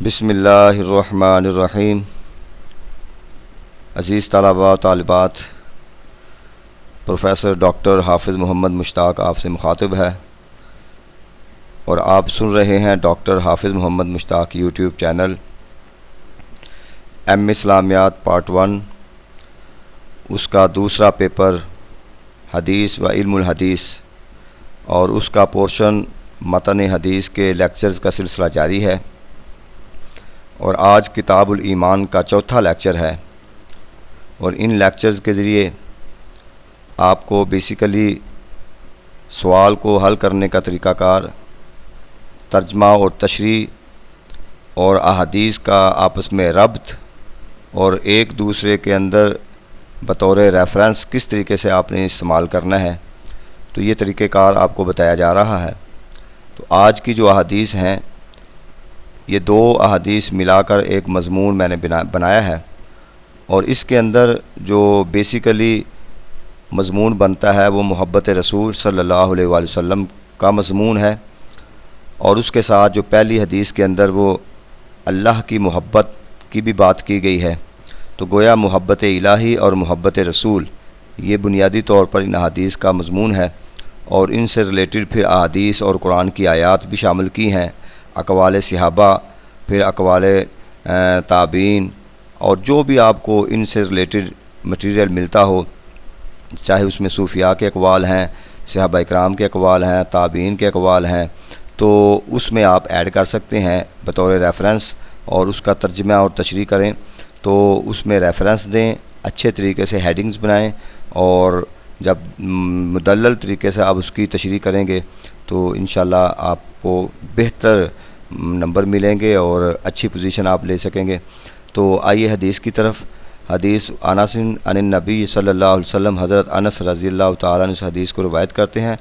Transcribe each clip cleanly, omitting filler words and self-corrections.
بسم اللہ الرحمن الرحیم۔ عزیز طلباء و طالبات، پروفیسر ڈاکٹر حافظ محمد مشتاق آپ سے مخاطب ہے اور آپ سن رہے ہیں ڈاکٹر حافظ محمد مشتاق یوٹیوب چینل۔ اسلامیات پارٹ 1، اس کا دوسرا پیپر حدیث و علم الحدیث اور اس کا پورشن متن حدیث کے لیکچرز کا سلسلہ جاری ہے، اور آج کتاب الایمان کا چوتھا لیکچر ہے، اور ان لیکچرز کے ذریعے آپ کو بیسیکلی سوال کو حل کرنے کا طریقہ کار، ترجمہ اور تشریح اور احادیث کا آپس میں ربط اور ایک دوسرے کے اندر بطور ریفرنس کس طریقے سے آپ نے استعمال کرنا ہے، تو یہ طریقہ کار آپ کو بتایا جا رہا ہے۔ تو آج کی جو احادیث ہیں، یہ دو احادیث ملا کر ایک مضمون میں نے بنایا ہے، اور اس کے اندر جو بیسیکلی مضمون بنتا ہے وہ محبت رسول صلی اللہ علیہ وآلہ وسلم کا مضمون ہے، اور اس کے ساتھ جو پہلی حدیث کے اندر وہ اللہ کی محبت کی بھی بات کی گئی ہے۔ تو گویا محبت الہی اور محبت رسول یہ بنیادی طور پر ان احادیث کا مضمون ہے، اور ان سے ریلیٹڈ پھر احادیث اور قرآن کی آیات بھی شامل کی ہیں، اقوال صحابہ، پھر اقوال تابعین، اور جو بھی آپ کو ان سے ریلیٹڈ مٹیریل ملتا ہو، چاہے اس میں صوفیاء کے اقوال ہیں، صحابہ اکرام کے اقوال ہیں، تابعین کے اقوال ہیں، تو اس میں آپ ایڈ کر سکتے ہیں بطور ریفرنس، اور اس کا ترجمہ اور تشریح کریں، تو اس میں ریفرنس دیں، اچھے طریقے سے ہیڈنگز بنائیں، اور جب مدلل طریقے سے آپ اس کی تشریح کریں گے تو انشاءاللہ آپ کو بہتر نمبر ملیں گے اور اچھی پوزیشن آپ لے سکیں گے۔ تو آئیے حدیث کی طرف۔ حدیث انس عن النبی صلی اللہ علیہ وسلم، حضرت انس رضی اللہ تعالیٰ عنہ اس حدیث کو روایت کرتے ہیں،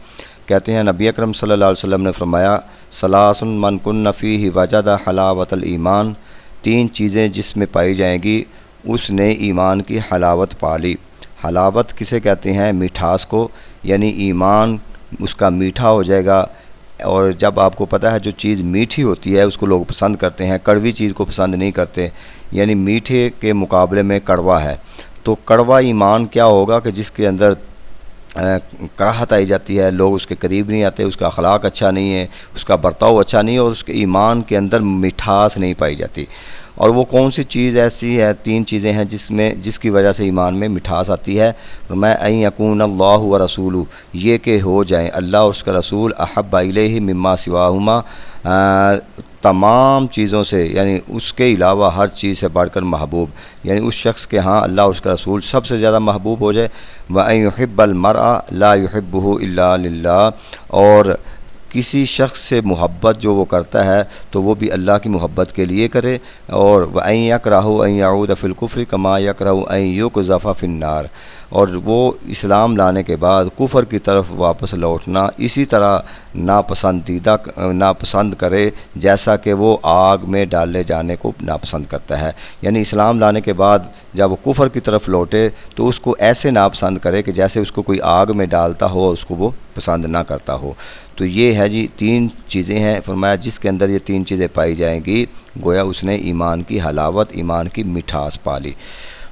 کہتے ہیں نبی اکرم صلی اللہ علیہ وسلم نے فرمایا، ثلاث من کن فیہ وجد حلاوت الایمان، تین چیزیں جس میں پائی جائیں گی اس نے ایمان کی حلاوت پا لی۔ حلاوت کسے کہتے ہیں؟ مٹھاس کو، یعنی ایمان اس کا میٹھا ہو جائے گا، اور جب آپ کو پتہ ہے جو چیز میٹھی ہوتی ہے اس کو لوگ پسند کرتے ہیں، کڑوی چیز کو پسند نہیں کرتے، یعنی میٹھے کے مقابلے میں کڑوا ہے۔ تو کڑوا ایمان کیا ہوگا کہ جس کے اندر کراہت آئی جاتی ہے، لوگ اس کے قریب نہیں آتے، اس کا اخلاق اچھا نہیں ہے، اس کا برتاؤ اچھا نہیں ہے، اور اس کے ایمان کے اندر مٹھاس نہیں پائی جاتی۔ اور وہ کون سی چیز ایسی ہے؟ تین چیزیں ہیں جس کی وجہ سے ایمان میں مٹھاس آتی ہے۔ فرمایا ان یکون اللہ و رسولہ، یہ کہ ہو جائیں اللہ اور اس کا رسول احب الیہ مما سواہما، تمام چیزوں سے، یعنی اس کے علاوہ ہر چیز سے بڑھ کر محبوب، یعنی اس شخص کے ہاں اللہ اور اس کا رسول سب سے زیادہ محبوب ہو جائے۔ وَأَن يُحِبَّ الْمَرْءَ لَا يُحِبُّهُ إِلَّا لِلَّهِ، اور کسی شخص سے محبت جو وہ کرتا ہے تو وہ بھی اللہ کی محبت کے لیے کرے۔ اور وَأَن يَكْرَهُ أَن يَعُودَ فِي الْكُفْرِ كَمَا يَكْرَهُ أَن يُقْذَفَ فِي النَّارِ، اور وہ اسلام لانے کے بعد کفر کی طرف واپس لوٹنا اسی طرح ناپسند کرے جیسا کہ وہ آگ میں ڈالے جانے کو ناپسند کرتا ہے، یعنی اسلام لانے کے بعد جب وہ کفر کی طرف لوٹے تو اس کو ایسے ناپسند کرے کہ جیسے اس کو کوئی آگ میں ڈالتا ہو اور اس کو وہ پسند نہ کرتا ہو۔ تو یہ ہے جی تین چیزیں ہیں، فرمایا جس کے اندر یہ تین چیزیں پائی جائیں گی گویا اس نے ایمان کی حلاوت، ایمان کی مٹھاس پا لی۔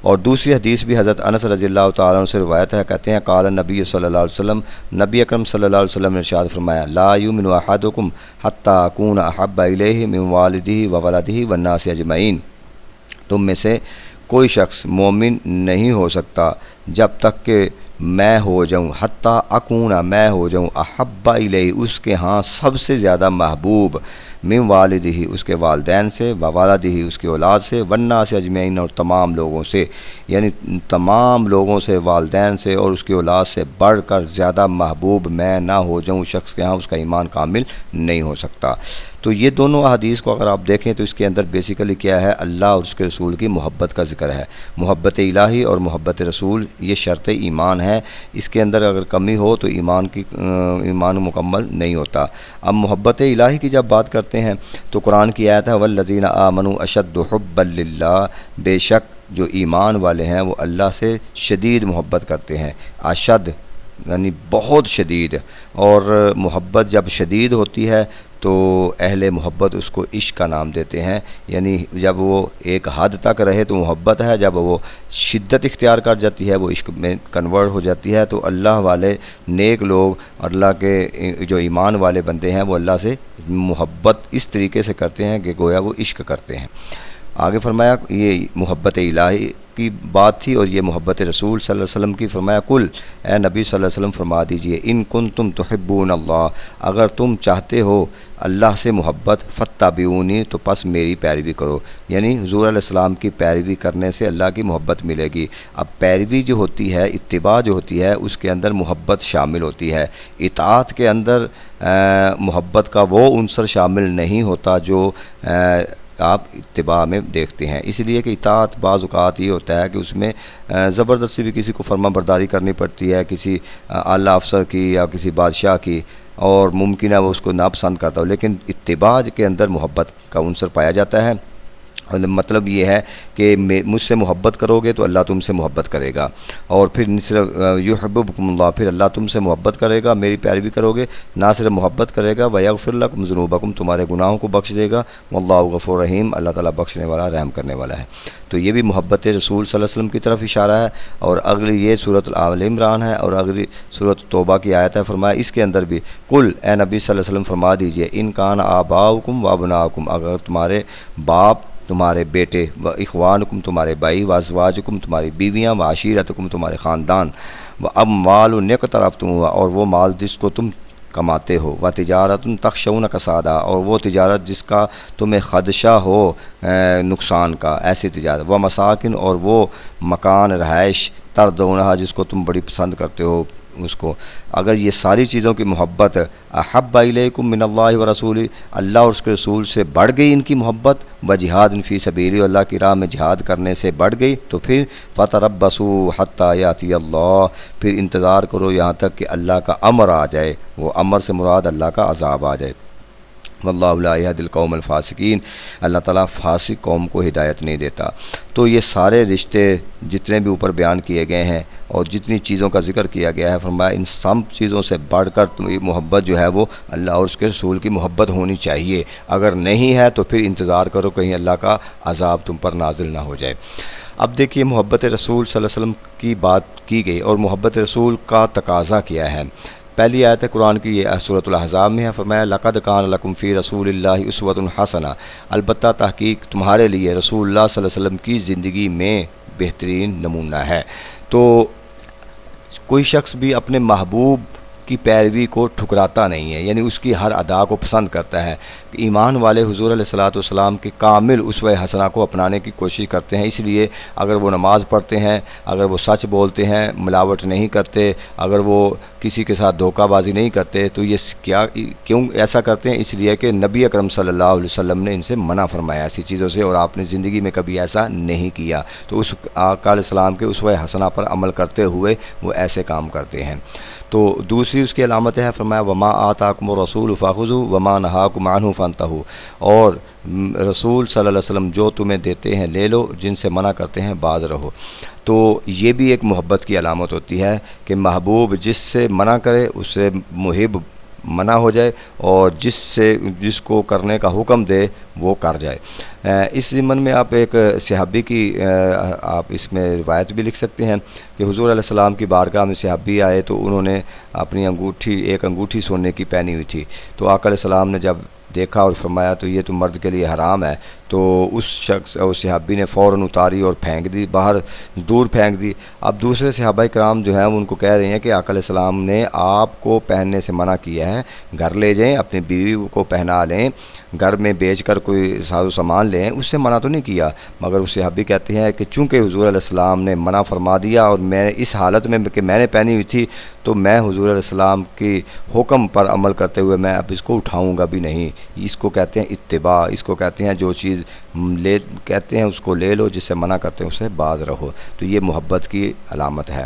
اور دوسری حدیث بھی حضرت انس رضی اللہ تعالیٰ عنہ سے روایت ہے، کہتے ہیں قال نبی صلی اللہ علیہ وسلم، نبی اکرم صلی اللہ علیہ وسلم نے ارشاد فرمایا، لا یؤمن احدکم حتی اکون احب الیہ من والدہ وولدہ والناس اجمعین، تم میں سے کوئی شخص مومن نہیں ہو سکتا جب تک کہ میں ہو جاؤں، حتی اکون میں ہو جاؤں، احب الیہ اس کے ہاں سب سے زیادہ محبوب، من والدہ اس کے والدین سے، وولدہ اس کی اولاد سے، والناس اجمعین اور تمام لوگوں سے، یعنی تمام لوگوں سے، والدین سے اور اس کی اولاد سے بڑھ کر زیادہ محبوب میں نہ ہو جاؤں شخص کے ہاں، اس کا ایمان کامل نہیں ہو سکتا۔ تو یہ دونوں احادیث کو اگر آپ دیکھیں تو اس کے اندر بیسیکلی کیا ہے؟ اللہ اور اس کے رسول کی محبت کا ذکر ہے۔ محبت الہی اور محبت رسول یہ شرط ایمان ہے، اس کے اندر اگر کمی ہو تو ایمان مکمل نہیں ہوتا۔ اب محبت الہی کی جب بات کرتے ہیں تو قرآن کی آیت ہے والذین آمنوا اشد حبا للہ، بے شک جو ایمان والے ہیں وہ اللہ سے شدید محبت کرتے ہیں۔ اشد یعنی بہت شدید، اور محبت جب شدید ہوتی ہے تو اہل محبت اس کو عشق کا نام دیتے ہیں، یعنی جب وہ ایک حد تک رہے تو محبت ہے، جب وہ شدت اختیار کر جاتی ہے وہ عشق میں کنورٹ ہو جاتی ہے۔ تو اللہ والے نیک لوگ، اللہ کے جو ایمان والے بندے ہیں وہ اللہ سے محبت اس طریقے سے کرتے ہیں کہ گویا وہ عشق کرتے ہیں۔ آگے فرمایا یہ محبت الہی کی بات تھی، اور یہ محبت رسول صلی اللہ علیہ وسلم کی۔ فرمایا کل، اے نبی صلی اللہ علیہ وسلم فرما دیجئے، ان کنتم تحبون اللہ، اگر تم چاہتے ہو اللہ سے محبت، فاتبعونی، تو پس میری پیروی کرو، یعنی حضور علیہ السلام کی پیروی کرنے سے اللہ کی محبت ملے گی۔ اب پیروی جو ہوتی ہے، اتباع جو ہوتی ہے، اس کے اندر محبت شامل ہوتی ہے۔ اطاعت کے اندر محبت کا وہ عنصر شامل نہیں ہوتا جو آپ اتباع میں دیکھتے ہیں، اس لیے کہ اطاعت بعض اوقات یہ ہوتا ہے کہ اس میں زبردستی بھی کسی کو فرما برداری کرنی پڑتی ہے، کسی اعلیٰ افسر کی یا کسی بادشاہ کی، اور ممکن ہے وہ اس کو ناپسند کرتا ہو، لیکن اتباع کے اندر محبت کا عنصر پایا جاتا ہے۔ مطلب یہ ہے کہ مجھ سے محبت کرو گے تو اللہ تم سے محبت کرے گا، اور پھر صرف یحببکم اللہ، پھر اللہ تم سے محبت کرے گا، میری پیروی کرو گے، نہ صرف محبت کرے گا، ویغفر لکم ذنوبکم، تمہارے گناہوں کو بخش دے گا، واللہ غفور رحیم، اللہ تعالیٰ بخشنے والا رحم کرنے والا ہے۔ تو یہ بھی محبت رسول صلی اللہ علیہ وسلم کی طرف اشارہ ہے، اور اگلی یہ سورۃ آل عمران ہے، اور اگلی سورۃ توبہ کی آیت ہے۔ فرمایا اس کے اندر بھی کل، اے نبی صلی اللہ علیہ وسلم فرما دیجئے، ان کان آباؤکم و ابناؤکم، اگر تمہارے باپ، تمہارے بیٹے، و اخوانکم، تمہارے بھائی، و ازواجکم، تمہاری بیویاں، و عشیرتکم، تمہارے خاندان، و اموال اقترفتموها، اور وہ مال جس کو تم کماتے ہو، و تجارت تخشون کسادہ، اور وہ تجارت جس کا تمہیں خدشہ ہو نقصان کا، ایسی تجارت، و مساکن، اور وہ مکان رہائش، تردونہا، جس کو تم بڑی پسند کرتے ہو اس کو، اگر یہ ساری چیزوں کی محبت احب الیکم من اللہ و رسول، اللہ اور اس کے رسول سے بڑھ گئی ان کی محبت، و جہاد فی سبیل، اللہ کی راہ میں جہاد کرنے سے بڑھ گئی، تو پھر فتربصوا حتی یاتی اللہ، پھر انتظار کرو یہاں تک کہ اللہ کا امر آ جائے، وہ امر سے مراد اللہ کا عذاب آ جائے۔ واللہ لا یہدی القوم الفاسقین، اللہ تعالیٰ فاسق قوم کو ہدایت نہیں دیتا۔ تو یہ سارے رشتے جتنے بھی اوپر بیان کیے گئے ہیں اور جتنی چیزوں کا ذکر کیا گیا ہے، فرمایا ان سب چیزوں سے بڑھ کر تمہیں محبت جو ہے وہ اللہ اور اس کے رسول کی محبت ہونی چاہیے، اگر نہیں ہے تو پھر انتظار کرو کہیں اللہ کا عذاب تم پر نازل نہ ہو جائے۔ اب دیکھیے محبت رسول صلی اللہ علیہ وسلم کی بات کی گئی، اور محبت رسول کا تقاضا کیا ہے۔ پہلی آیت ہے قرآن کی، یہ سورۃ الاحزاب میں ہے، فرمایا لقد کان لکم فی رسول اللہ اسوۃ حسنہ، البتہ تحقیق تمہارے لیے رسول اللہ صلی اللہ علیہ وسلم کی زندگی میں بہترین نمونہ ہے۔ تو کوئی شخص بھی اپنے محبوب کی پیروی کو ٹھکراتا نہیں ہے، یعنی اس کی ہر ادا کو پسند کرتا ہے۔ ایمان والے حضور علیہ الصلوۃ والسلام کے کامل اسوہ حسنہ کو اپنانے کی کوشش کرتے ہیں، اس لیے اگر وہ نماز پڑھتے ہیں، اگر وہ سچ بولتے ہیں، ملاوٹ نہیں کرتے، اگر وہ کسی کے ساتھ دھوکہ بازی نہیں کرتے، تو یہ کیوں ایسا کرتے ہیں؟ اس لیے کہ نبی اکرم صلی اللہ علیہ وسلم نے ان سے منع فرمایا ایسی چیزوں سے، اور آپ نے زندگی میں کبھی ایسا نہیں کیا، تو اس آقا علیہ السلام کے اسوہ حسنہ پر عمل کرتے ہوئے وہ ایسے کام کرتے ہیں۔ تو دوسری اس کی علامت ہے، فرمایا وما آتاکم الرسول فخذوا وما نہاکم عنہ فانتہوا، اور رسول صلی اللہ علیہ وسلم جو تمہیں دیتے ہیں لے لو، جن سے منع کرتے ہیں باز رہو۔ تو یہ بھی ایک محبت کی علامت ہوتی ہے کہ محبوب جس سے منع کرے اس سے محب منع ہو جائے، اور جس کو کرنے کا حکم دے وہ کر جائے۔ اس ضمن میں آپ ایک صحابی کی آپ اس میں روایت بھی لکھ سکتے ہیں کہ حضور علیہ السلام کی بارگاہ میں صحابی آئے، تو انہوں نے اپنی ایک انگوٹھی سونے کی پہنی ہوئی تھی، تو آقا علیہ السلام نے جب دیکھا اور فرمایا تو یہ تو مرد کے لیے حرام ہے، تو اس صحابی نے فوراً اتاری اور پھینک دی، باہر دور پھینک دی۔ اب دوسرے صحابہ کرام جو ہیں ان کو کہہ رہے ہیں کہ آقا علیہ السلام نے آپ کو پہننے سے منع کیا ہے، گھر لے جائیں، اپنی بیوی کو پہنا لیں، گھر میں بیچ کر کوئی ساز و سامان لیں، اس سے منع تو نہیں کیا۔ مگر اس صحابی کہتے ہیں کہ چونکہ حضور علیہ السلام نے منع فرما دیا، اور میں اس حالت میں کہ میں نے پہنی ہوئی تھی، تو میں حضور علیہ السلام کی حکم پر عمل کرتے ہوئے میں اب اس کو اٹھاؤں گا بھی نہیں۔ اس کو کہتے ہیں اتباع، اس کو کہتے ہیں جو چیز کہتے ہیں اس کو لے لو، جس سے منع کرتے ہیں اس سے باز رہو۔ تو یہ محبت کی علامت ہے۔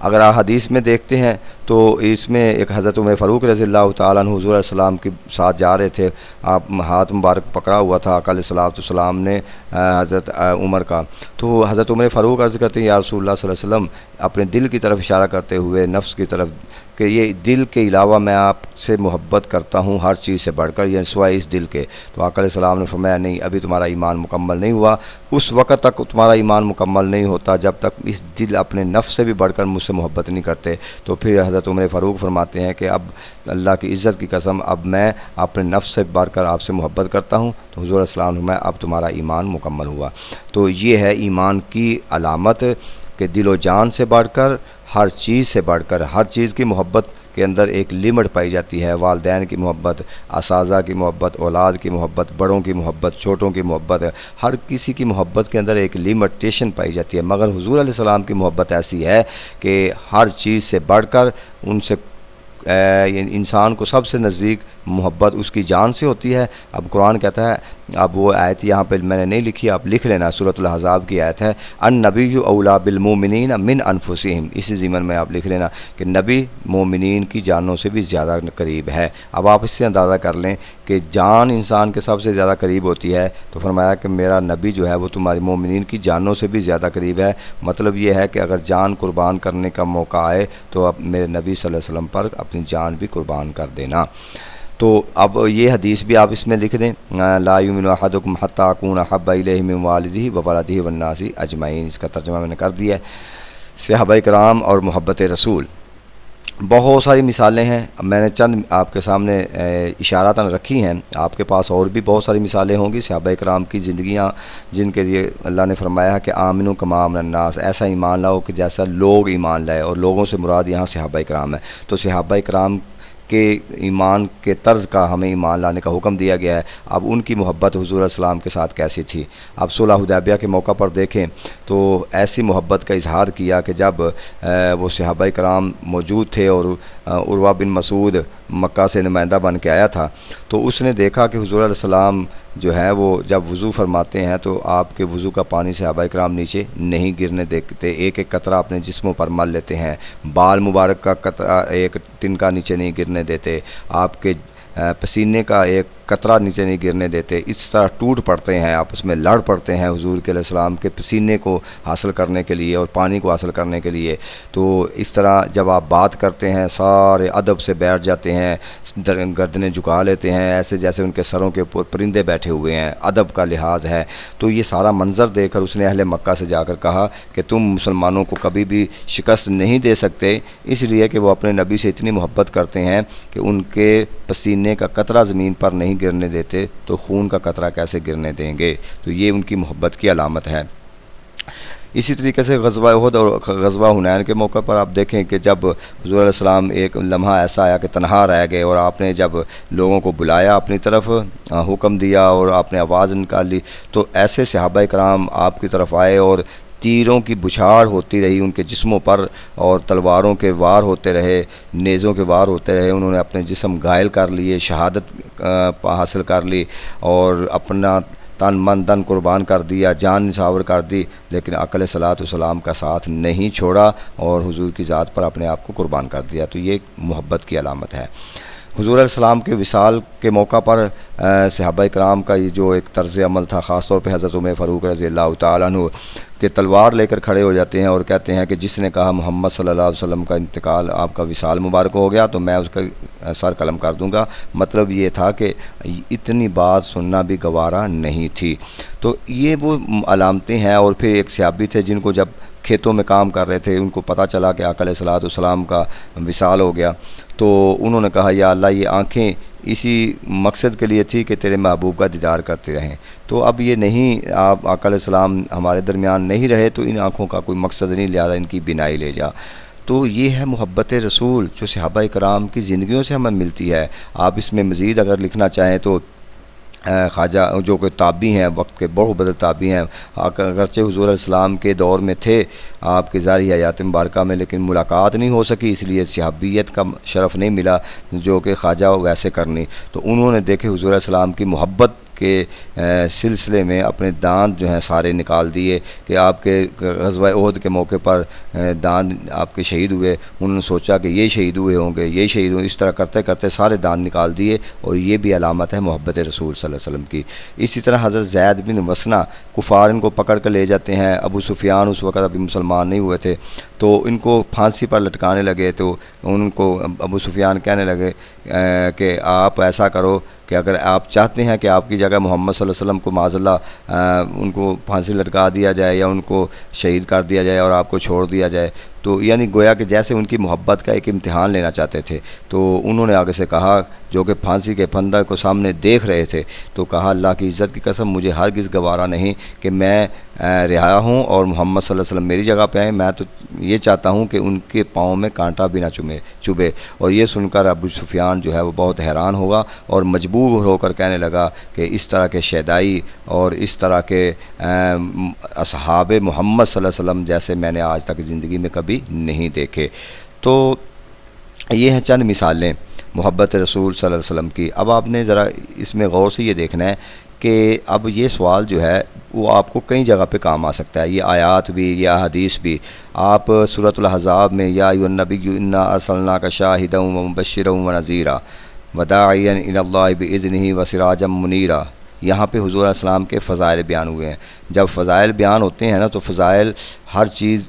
اگر آپ حدیث میں دیکھتے ہیں تو اس میں ایک حضرت عمر فاروق رضی اللہ تعالیٰ عنہ حضور علیہ السلام کے ساتھ جا رہے تھے، آپ ہاتھ مبارک پکڑا ہوا تھا آقا علیہ الصلوۃ والسلام نے حضرت عمر کا، تو حضرت عمر فاروق عرض کرتے ہیں یا رسول اللہ صلی اللہ علیہ وسلم، اپنے دل کی طرف اشارہ کرتے ہوئے نفس کی طرف، کہ یہ دل کے علاوہ میں آپ سے محبت کرتا ہوں ہر چیز سے بڑھ کر، یعنی سوائے اس دل کے۔ تو آقا علیہ السلام نے فرمایا نہیں، ابھی تمہارا ایمان مکمل نہیں ہوا، اس وقت تک تمہارا ایمان مکمل نہیں ہوتا جب تک اس دل اپنے نفس سے بھی بڑھ کر مجھ سے محبت نہیں کرتے۔ تو پھر حضرت عمر فاروق فرماتے ہیں کہ اب اللہ کی عزت کی قسم، اب میں اپنے نفس سے بڑھ کر آپ سے محبت کرتا ہوں۔ تو حضور علیہ السلام نے فرمایا اب تمہارا ایمان مکمل ہوا۔ تو یہ ہے ایمان کی علامت کہ دل و جان سے بڑھ کر، ہر چیز سے بڑھ کر، ہر چیز کی محبت کے اندر ایک لمٹ پائی جاتی ہے، والدین کی محبت، اساتذہ کی محبت، اولاد کی محبت، بڑوں کی محبت، چھوٹوں کی محبت، ہر کسی کی محبت کے اندر ایک لمیٹیشن پائی جاتی ہے، مگر حضور علیہ السلام کی محبت ایسی ہے کہ ہر چیز سے بڑھ کر ان سے انسان کو سب سے نزدیک محبت اس کی جان سے ہوتی ہے۔ اب قرآن کہتا ہے، اب وہ آیت یہاں پہ میں نے نہیں لکھی، آپ لکھ لینا، سورۃ الاحزاب کی آیت ہے، النبی اولیٰ بالمؤمنین من انفسہم، اسی ضمن میں آپ لکھ لینا کہ نبی مومنین کی جانوں سے بھی زیادہ قریب ہے۔ اب آپ اس سے اندازہ کر لیں کہ جان انسان کے سب سے زیادہ قریب ہوتی ہے، تو فرمایا کہ میرا نبی جو ہے وہ تمہاری مومنین کی جانوں سے بھی زیادہ قریب ہے۔ مطلب یہ ہے کہ اگر جان قربان کرنے کا موقع آئے تو اب میرے نبی صلی اللہ علیہ وسلم پر اپنی جان بھی قربان کر دینا۔ تو اب یہ حدیث بھی آپ اس میں لکھ دیں، لا یؤمن احدکم حتی اکون احب الیہ من والدہ وولدہ والناس اجمعین، اس کا ترجمہ میں نے کر دیا ہے۔ صحابہ کرام اور محبت رسول، بہت ساری مثالیں ہیں، میں نے چند آپ کے سامنے اشاراتاً رکھی ہیں، آپ کے پاس اور بھی بہت ساری مثالیں ہوں گی صحابہ کرام کی زندگیاں، جن کے لیے اللہ نے فرمایا کہ آمنوا کما آمن الناس، ایسا ایمان لاؤ کہ جیسا لوگ ایمان لائے، اور لوگوں سے مراد یہاں صحابہ کرام ہے۔ تو صحابہ کرام کے ایمان کے طرز کا ہمیں ایمان لانے کا حکم دیا گیا ہے۔ اب ان کی محبت حضور علیہ السلام کے ساتھ کیسی تھی؟ اب صلح حدیبیہ کے موقع پر دیکھیں تو ایسی محبت کا اظہار کیا کہ جب وہ صحابہ کرام موجود تھے اور عروہ بن مسعود مکہ سے نمائندہ بن کے آیا تھا، تو اس نے دیکھا کہ حضور علیہ السلام جو ہے وہ جب وضو فرماتے ہیں تو آپ کے وضو کا پانی صحابہ کرام نیچے نہیں گرنے دیتے، ایک ایک قطرہ اپنے جسموں پر مل لیتے ہیں، بال مبارک کا قطرہ ایک تنکا نیچے نہیں گرنے دیتے، آپ کے پسینے کا ایک قطرہ نیچے نہیں گرنے دیتے، اس طرح ٹوٹ پڑتے ہیں، آپس میں لڑ پڑتے ہیں حضور کے علیہ السلام کے پسینے کو حاصل کرنے کے لیے اور پانی کو حاصل کرنے کے لیے۔ تو اس طرح جب آپ بات کرتے ہیں سارے ادب سے بیٹھ جاتے ہیں، گردنیں جھکا لیتے ہیں ایسے جیسے ان کے سروں کے اوپر پرندے بیٹھے ہوئے ہیں، ادب کا لحاظ ہے۔ تو یہ سارا منظر دیکھ کر اس نے اہل مکہ سے جا کر کہا کہ تم مسلمانوں کو کبھی بھی شکست نہیں دے سکتے، اس لیے کہ وہ اپنے نبی سے اتنی محبت کرتے ہیں کہ ان کے پسینے کا قطرہ زمین پر نہیں گرنے دیتے، تو خون کا قطرہ کیسے گرنے دیں گے؟ تو یہ ان کی محبت کی علامت ہے۔ اسی طریقے سے غزوہ احد اور غزوہ حنین کے موقع پر آپ دیکھیں کہ جب حضور علیہ السلام ایک لمحہ ایسا آیا کہ تنہا رہ گئے، اور آپ نے جب لوگوں کو بلایا اپنی طرف، حکم دیا اور آپ نے آواز نکال لی، تو ایسے صحابہ کرام آپ کی طرف آئے اور تیروں کی بچھاڑ ہوتی رہی ان کے جسموں پر، اور تلواروں کے وار ہوتے رہے، نیزوں کے وار ہوتے رہے، انہوں نے اپنے جسم گھائل کر لیے، شہادت حاصل کر لی اور اپنا تن من دن قربان کر دیا، جان نچھاور کر دی، لیکن آقا علیہ الصلوۃ والسلام کا ساتھ نہیں چھوڑا اور حضور کی ذات پر اپنے آپ کو قربان کر دیا۔ تو یہ محبت کی علامت ہے۔ حضور علیہ السلام کے وصال کے موقع پر صحابہ کرام کا یہ جو ایک طرز عمل تھا، خاص طور پہ حضرت عمر فاروق رضی اللہ تعالیٰ عنہ، کہ تلوار لے کر کھڑے ہو جاتے ہیں اور کہتے ہیں کہ جس نے کہا محمد صلی اللہ علیہ وسلم کا انتقال، آپ کا وصال مبارک ہو گیا، تو میں اس کا سر قلم کر دوں گا۔ مطلب یہ تھا کہ اتنی بات سننا بھی گوارا نہیں تھی۔ تو یہ وہ علامتیں ہیں۔ اور پھر ایک صحابی تھے جن کو جب کھیتوں میں کام کر رہے تھے، ان کو پتہ چلا کہ آقا علیہ الصلوۃ والسلام کا وصال ہو گیا، تو انہوں نے کہا یا اللہ یہ آنکھیں اسی مقصد کے لیے تھی کہ تیرے محبوب کا دیدار کرتے رہیں، تو اب یہ نہیں، آپ آقا علیہ السلام ہمارے درمیان نہیں رہے تو ان آنکھوں کا کوئی مقصد نہیں، لہذا ان کی بینائی لے جا۔ تو یہ ہے محبت رسول جو صحابہ کرام کی زندگیوں سے ہمیں ملتی ہے۔ آپ اس میں مزید اگر لکھنا چاہیں تو خواجہ جو کہ تابعی ہیں، وقت کے بہت بڑے تابعی ہیں، اگرچہ حضور علیہ السلام کے دور میں تھے آپ کے ظاہری حیات مبارکہ میں، لیکن ملاقات نہیں ہو سکی، اس لیے صحابیت کا شرف نہیں ملا جو کہ خواجہ ویسے کرنی۔ تو انہوں نے دیکھے حضور علیہ السلام کی محبت کے سلسلے میں اپنے دانت جو ہیں سارے نکال دیے کہ آپ کے غزوہ احد کے موقع پر دانت آپ کے شہید ہوئے، انہوں نے سوچا کہ یہ شہید ہوئے ہوں گے، یہ شہید ہوئے، اس طرح کرتے کرتے سارے دانت نکال دیے، اور یہ بھی علامت ہے محبت رسول صلی اللہ علیہ وسلم کی۔ اسی طرح حضرت زید بن وسنہ، کفار ان کو پکڑ کر لے جاتے ہیں، ابو سفیان اس وقت ابھی مسلمان نہیں ہوئے تھے، تو ان کو پھانسی پر لٹکانے لگے، تو ان کو ابو سفیان کہنے لگے کہ آپ ایسا کرو کہ اگر آپ چاہتے ہیں کہ آپ کی جگہ محمد صلی اللہ علیہ وسلم کو معاذ اللہ ان کو پھانسی لٹکا دیا جائے یا ان کو شہید کر دیا جائے اور آپ کو چھوڑ دیا جائے، تو یعنی گویا کہ جیسے ان کی محبت کا ایک امتحان لینا چاہتے تھے، تو انہوں نے آگے سے کہا، جو کہ پھانسی کے پھندہ کو سامنے دیکھ رہے تھے، تو کہا اللہ کی عزت کی قسم مجھے ہرگز گوارا نہیں کہ میں رہا ہوں اور محمد صلی اللہ علیہ وسلم میری جگہ پہ آئیں، میں تو یہ چاہتا ہوں کہ ان کے پاؤں میں کانٹا بھی نہ چبھے۔ اور یہ سن کر ابو سفیان جو ہے وہ بہت حیران ہوگا اور مجبور ہو کر کہنے لگا کہ اس طرح کے شیدائی اور اس طرح کے اصحاب محمد صلی اللہ علیہ وسلم جیسے میں نے آج تک زندگی میں کبھی نہیں دیکھے۔ تو یہ ہیں چند مثالیں محبت رسول صلی اللہ علیہ وسلم کی۔ اب آپ نے ذرا اس میں غور سے یہ دیکھنا ہے کہ اب یہ سوال جو ہے وہ آپ کو کئی جگہ پہ کام آ سکتا ہے، یہ آیات بھی یا حدیث بھی۔ آپ سورۃ الاحزاب میں یا ایھا النبی انا ارسلناک شاہدا ومبشرا ونذیرا وداعیا الی اللہ باذنہ وسراجا منیرا، یہاں پہ حضور علیہ السلام کے فضائل بیان ہوئے ہیں۔ جب فضائل بیان ہوتے ہیں نا، تو فضائل ہر چیز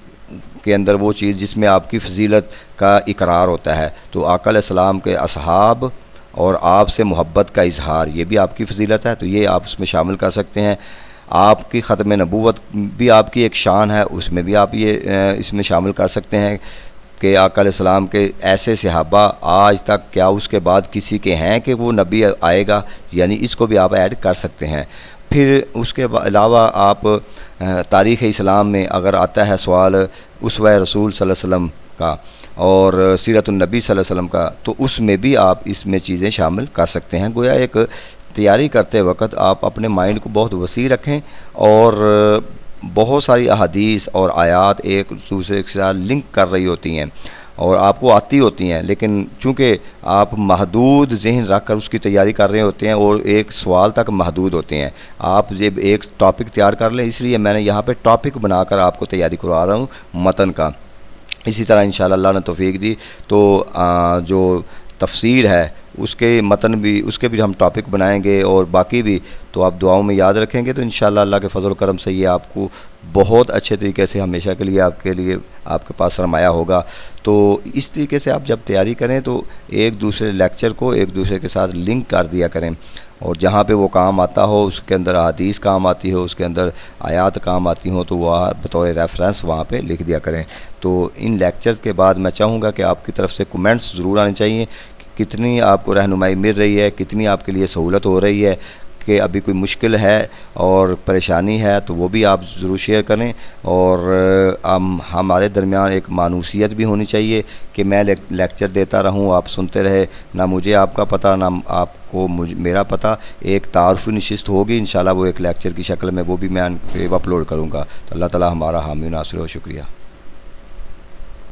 کے اندر وہ چیز جس میں آپ کی فضیلت کا اقرار ہوتا ہے، تو آقا علیہ السلام کے اصحاب اور آپ سے محبت کا اظہار، یہ بھی آپ کی فضیلت ہے، تو یہ آپ اس میں شامل کر سکتے ہیں۔ آپ کی ختم نبوت بھی آپ کی ایک شان ہے، اس میں بھی آپ یہ اس میں شامل کر سکتے ہیں کہ آقا علیہ السلام کے ایسے صحابہ آج تک کیا اس کے بعد کسی کے ہیں کہ وہ نبی آئے گا، یعنی اس کو بھی آپ ایڈ کر سکتے ہیں۔ پھر اس کے علاوہ آپ تاریخ اسلام میں اگر آتا ہے سوال اسوہ رسول صلی اللہ علیہ وسلم کا اور سیرت النبی صلی اللہ علیہ وسلم کا، تو اس میں بھی آپ اس میں چیزیں شامل کر سکتے ہیں۔ گویا ایک تیاری کرتے وقت آپ اپنے مائنڈ کو بہت وسیع رکھیں، اور بہت ساری احادیث اور آیات ایک دوسرے کے ساتھ لنک کر رہی ہوتی ہیں اور آپ کو آتی ہوتی ہیں، لیکن چونکہ آپ محدود ذہن رکھ کر اس کی تیاری کر رہے ہوتے ہیں اور ایک سوال تک محدود ہوتے ہیں۔ آپ جب ایک ٹاپک تیار کر لیں، اس لیے میں نے یہاں پہ ٹاپک بنا کر آپ کو تیاری کروا رہا ہوں متن کا۔ اسی طرح انشاءاللہ اللہ نے توفیق دی تو جو تفسیر ہے اس کے متن بھی، اس کے بھی ہم ٹاپک بنائیں گے، اور باقی بھی تو آپ دعاؤں میں یاد رکھیں گے، تو انشاءاللہ اللہ کے فضل و کرم سے یہ آپ کو بہت اچھے طریقے سے ہمیشہ کے لیے آپ کے پاس سرمایہ ہوگا۔ تو اس طریقے سے آپ جب تیاری کریں تو ایک دوسرے لیکچر کو ایک دوسرے کے ساتھ لنک کر دیا کریں، اور جہاں پہ وہ کام آتا ہو اس کے اندر حدیث کام آتی ہو، اس کے اندر آیات کام آتی ہوں، تو وہ بطور ریفرنس وہاں پہ لکھ دیا کریں۔ تو ان لیکچرز کے بعد میں چاہوں گا کہ آپ کی طرف سے کومنٹس ضرور آنے چاہیے، کتنی آپ کو رہنمائی مل رہی ہے، کتنی آپ کے لیے سہولت ہو رہی ہے، کہ ابھی کوئی مشکل ہے اور پریشانی ہے تو وہ بھی آپ ضرور شیئر کریں، اور ہمارے درمیان ایک مانوسیت بھی ہونی چاہیے کہ میں لیکچر دیتا رہوں، آپ سنتے رہے، نہ مجھے آپ کا پتہ نہ آپ کو میرا پتہ، ایک تعارفی نشست ہوگی انشاءاللہ، وہ ایک لیکچر کی شکل میں، وہ بھی میں اپلوڈ کروں گا۔ تو اللہ تعالی ہمارا حامی و ناصر و شکریہ۔